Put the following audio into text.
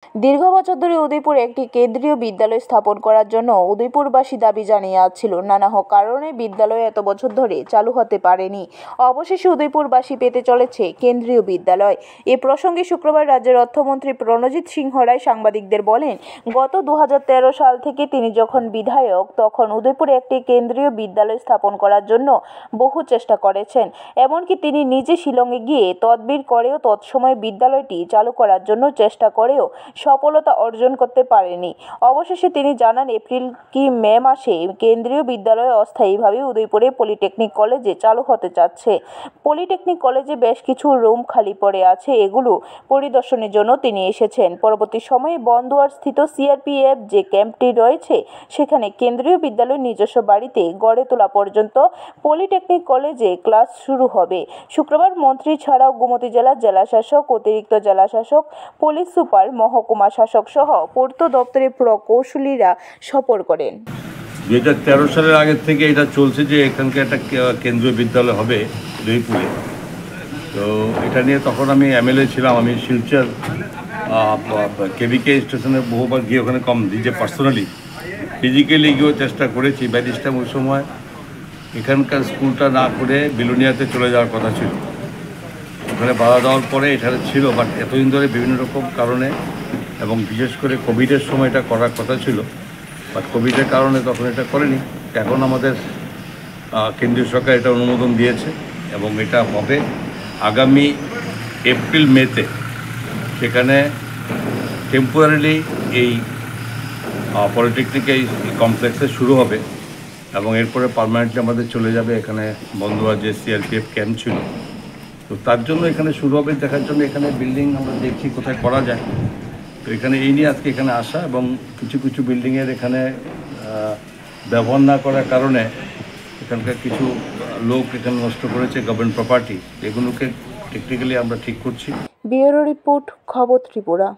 দীর্ঘ বছর ধরে উদয়পুরে একটি কেন্দ্রীয় বিদ্যালয় স্থাপন করার জন্য উদয়পুরবাসী দাবি জানিয়ে আসছিল। নানা কারণে বিদ্যালয় এত বছর ধরে চালু হতে পারেনি। অবশেষে উদয়পুরবাসী পেতে চলেছে কেন্দ্রীয় বিদ্যালয়। এ প্রসঙ্গে শুক্রবার রাজ্যের অর্থমন্ত্রী প্রণজিৎ সিংহ রায় সাংবাদিকদের বলেন, গত 2013 সাল থেকে তিনি যখন বিধায়ক তখন উদয়পুরে একটি কেন্দ্রীয় বিদ্যালয় স্থাপন করার জন্য বহু চেষ্টা করেছেন। এমনকি তিনি নিজে শিলংয়ে গিয়ে তদবির করেও তৎসময় বিদ্যালয়টি চালু করার জন্য চেষ্টা করেও সফলতা অর্জন করতে পারেনি। অবশেষে তিনি জানান, এপ্রিল কি মে মাসে কেন্দ্রীয় বিদ্যালয় অস্থায়ীভাবে উদয়পুরে পলিটেকনিক কলেজে চালু হতে যাচ্ছে। পলিটেকনিক কলেজে বেশ কিছু রুম খালি পড়ে আছে, এগুলো পরিদর্শনের জন্য তিনি এসেছেন। পরবর্তী সময়ে বন্দুয়ার স্থিত সিআরপিএফ যে ক্যাম্পটি রয়েছে সেখানে কেন্দ্রীয় বিদ্যালয়ের নিজস্ব বাড়িতে গড়ে তোলা পর্যন্ত পলিটেকনিক কলেজে ক্লাস শুরু হবে। শুক্রবার মন্ত্রী ছাড়াও গোমতী জেলার জেলাশাসক, অতিরিক্ত জেলাশাসক, পুলিশ সুপার, মহকুমা শাসক সহ পূর্ত দপ্তরের প্রকৌশলীরা সফর করেন। 2013 সালের আগের থেকে এটা চলছে যে এখানকার একটা কেন্দ্রীয় বিদ্যালয় হবে উদয়পুরে। তো এটা নিয়ে তখন আমি এমএলএ ছিলাম, আমি শিলচর কেবিকে স্টেশনে বহুবার গিয়ে ওখানে কম নিজে পার্সোনালি ফিজিক্যালি গিয়েও চেষ্টা করেছি। ব্যারিস্টার ওই সময় এখানকার স্কুলটা না করে বিলোনিয়াতে চলে যাওয়ার কথা ছিল। ওখানে বাধা দেওয়ার পরে এখানে ছিল, বাট এতদিন ধরে বিভিন্ন রকম কারণে এবং বিশেষ করে কোভিডের সময় এটা করার কথা ছিল, বাট কোভিডের কারণে তখন এটা করেনি। এখন আমাদের কেন্দ্রীয় সরকার এটা অনুমোদন দিয়েছে এবং এটা হবে আগামী এপ্রিল মেতে। সেখানে টেম্পোরারিলি এই পলিটেকনিক এই কমপ্লেক্সে শুরু হবে এবং এরপরে পার্মানেন্টলি আমাদের চলে যাবে এখানে বন্ধুয়া যে সিআরপিএফ ক্যাম্প ছিল। তো তার জন্য এখানে শুরু হবে, দেখার জন্য এখানে বিল্ডিং আমরা দেখছি কোথায় করা যায়। তো এখানে এই নিয়ে আজকে এখানে আসা এবং কিছু কিছু বিল্ডিংয়ের এখানে ব্যবহার না করার কারণে এখানকার কিছু লোক এখানে নষ্ট করেছে গভর্নমেন্ট প্রপার্টি, এগুলোকে টেকনিক্যালি আমরা ঠিক করছি। ব্যুরো রিপোর্ট, খবর ত্রিপুরা।